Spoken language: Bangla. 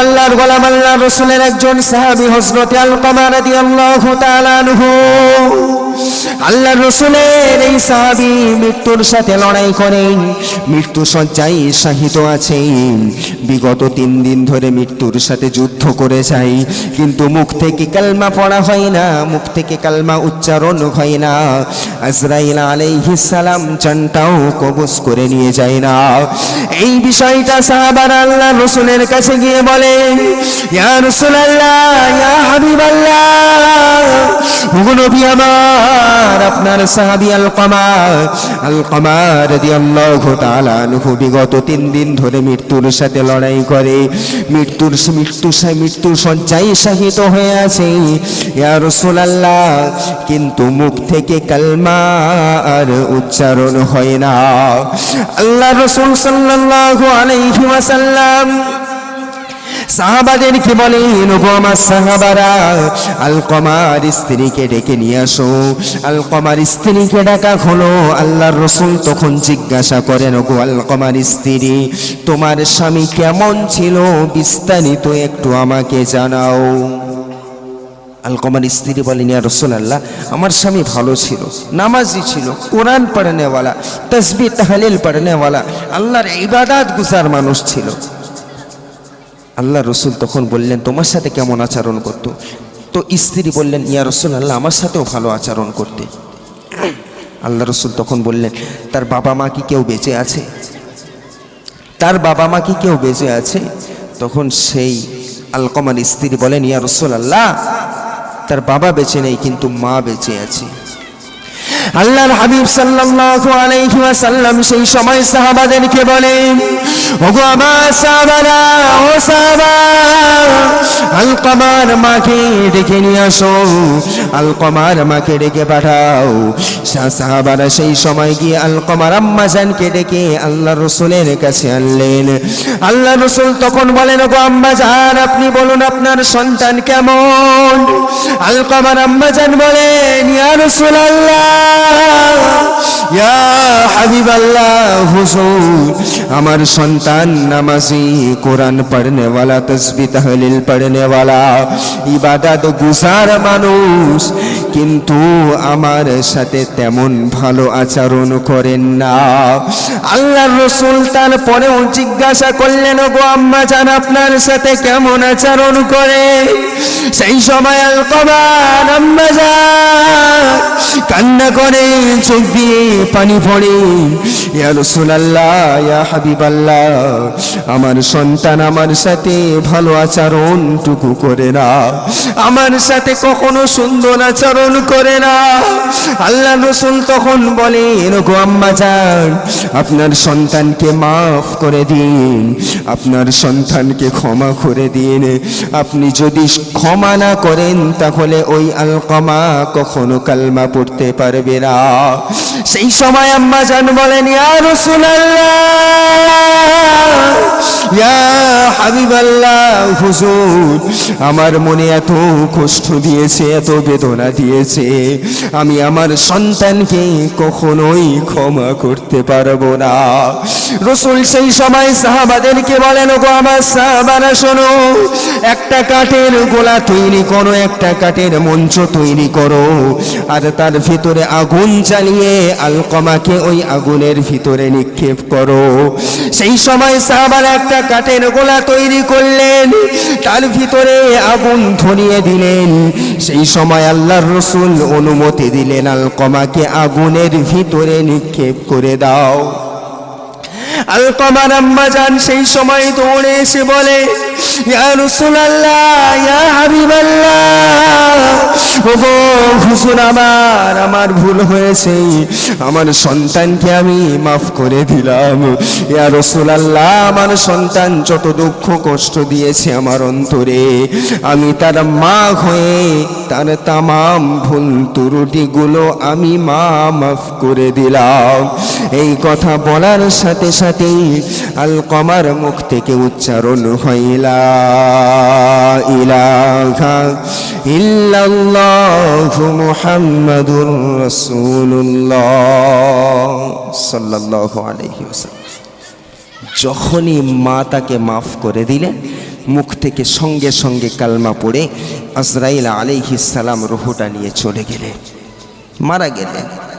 আল্লাহর গোলাম আল্লাহর রাসূলের একজন সাহাবী হযরত আলকামা রাদিয়াল্লাহু তাআলা আনহু, আল্লাহর রাসূলের এই সাহাবী মৃত্যুর সাথে লড়াই করেন, মৃত্যু শয্যায় শায়িত আছেন। বিগত 3 দিন ধরে মৃত্যুর সাথে যুদ্ধ করে যায়, কিন্তু মুখ থেকে কালমা পড়া হয় না, মুখ থেকে কালমা উচ্চারণ হয় না। আজরাইল আলাইহিস সালাম জানটাও কবজ করে নিয়ে যায় না। এই বিষয়টা সাহাবারা আল্লাহর রাসূলের কাছে গিয়ে বলে, ইয়া রাসূলুল্লাহ, ইয়া হাবিবাল্লাহ, ওগো নবী আমার, আপনার সাহাবী আলকামা রাদিয়াল্লাহু তাআলা আনহু বিগত 3 দিন ধরে মৃত্যুর সাথে লড়াই করে, মৃত্যুর শয্যায় শায়িত হয়ে আছে ইয়া রাসূলুল্লাহ, কিন্তু মুখ থেকে কালমা আর উচ্চারণ হয় না। আল্লাহর রাসূল সাল্লাল্লাহু আলাইহি ওয়াসাল্লাম সাহাবাদেরকে বলেন, ওগো আমার সাহাবারা, আলকামার স্ত্রীকে ডেকে নিয়ে আসো। আলকামার স্ত্রীকে ডাকা হলো। আল্লাহর রাসূল তখন জিজ্ঞাসা করেন, ওগো আলকামার স্ত্রী, তোমার স্বামী কেমন ছিল বিস্তারিত একটু আমাকে জানাও। আলকামার স্ত্রী বলেন, ইয়া রাসূলুল্লাহ, আমার স্বামী ভালো ছিল, নামাজি ছিল, কোরআন পড়নেওয়ালা, তাসবিহ তাহলিল পড়নেওয়ালা, আল্লাহর ইবাদত গুজার মানুষ ছিল। আল্লাহ রসুল তখন বললেন, তোমার সাথে কেমন আচরণ করতো? তো স্ত্রী বললেন, ইয়া রাসূলুল্লাহ, আমার সাথেও ভালো আচরণ করতে। আল্লাহ রসুল তখন বললেন, তার বাবা মা কি কেউ বেঁচে আছে? তার বাবা মা কি কেউ বেঁচে আছে? তখন সেই আলকামার স্ত্রী বলেন, ইয়া রাসূলুল্লাহ, তার বাবা বেঁচে নেই, কিন্তু মা বেঁচে আছে। আল্লাহর হাবিব সাল্লাল্লাহু আলাইহি ওয়াসাল্লাম সেই সময় সাহাবাদেরকে বলেন, ওগো আমার সাহাবারা, ও সাহাবা, আলকামার মাকে ডেকে নিয়ে আসো, আলকামার মাকে ডেকে পাঠাও। সাহাবারা সেই সময় গিয়ে আলকামার আম্মা জানকে ডেকে আল্লাহর রাসূলের কাছে আনলেন। আল্লাহর রাসূল তখন বলেন, ওগো আম্মা জান, আপনি বলুন আপনার সন্তান কেমন? আলকামার আম্মা জান বলেন, ইয়া রাসূলুল্লাহ, ইয়া হাবিবাল্লাহ, হুজুর, আমার সন্তান নামাজি, কোরআন পড়নেওয়ালা, তাসবিহ তাহলিল পড়নেওয়ালা, ইবাদত গুজার মানুষ, কিন্তু আমার সাথে তেমন ভালো আচরণ করেন না। আল্লাহর রাসূল তারপরেও জিজ্ঞাসা করলেন, ওগো আম্মা জান, আপনার সাথে কেমন আচরণ করে? সেই সময় আলকামার আম্মা জান কান্না করে, চোখ দিয়ে পানি পড়ে, ইয়া রাসূলুল্লাহ, ইয়া হাবিবাল্লাহ, আমার সন্তান আমার সাথে ভালো আচরণটুকু করে না, আমার সাথে কখনো সুন্দর আচরণ করে না। আল্লাহ রাসূল তখন বলেন, ওগো আম্মা জান, আপনার সন্তানকে মাফ করে দিন, আপনার সন্তানকে ক্ষমা করে দিন। আপনি যদি ক্ষমা না করেন তাহলে ওই আলকামা কখনো কালমা পড়তে পারবে না। সেই সময় আম্মা জান বলেন, ইয়া রাসূলুল্লাহ, ইয়া হাবিবাল্লাহ, হুজুর, আমার মনে এত কষ্ট দিয়েছে, এত বেদনা দিয়েছে, আমি আমার সন্তানকে কখনোই ক্ষমা করতে পারবো না। রাসূল সেই সময় সাহাবাদেরকে বলেন, ওগো আমার সাহাবারা শোনো, একটা কাঠের গোলা তৈরি করো, একটা কাঠের মঞ্চ তৈরি করো, আর তার ভিতরে আগুন জ্বালিয়ে আলকামাকে ওই আগুনের ভিতরে নিক্ষেপ করো। সেই সময় সাহাবারা একটা কাঠের গোলা তৈরি করলেন, তার ভিতরে আগুন ধরিয়ে দিলেন। সেই সময় আল্লাহর রাসূল অনুমতি দিলেন, আলকামাকে আগুনের ভিতরে নিক্ষেপ করে দাও। আলকামার আম্মা জান সেই সময় দৌড়ে এসে বলে, ইয়া রাসূলুল্লাহ, ইয়া হাবিবাল্লাহ, ওগো হুজুর, আমার ভুল হয়েছে, আমার সন্তানকে আমি মাফ করে দিলাম। ইয়া রাসূলুল্লাহ, আমার সন্তান যত দুঃখ কষ্ট দিয়েছে আমার অন্তরে, আমি তার মা হয়ে তার তামাম ভুল ত্রুটিগুলো আমি মাফ করে দিলাম। এই কথা বলার সাথে সাথে আলকামার মুখ থেকে উচ্চারণ হয়, লা ইলাহা ইল্লাল্লাহু মুহাম্মাদুর রাসূলুল্লাহ সাল্লাল্লাহু আলাইহি ওয়াসাল্লাম। যখনই মা তাকে মাফ করে দিলেন, মুখ থেকে সঙ্গে সঙ্গে কালমা পড়ে আজরাইল আলাইহিস সালাম রূহটা নিয়ে চলে গেলেন, মারা গেলেন।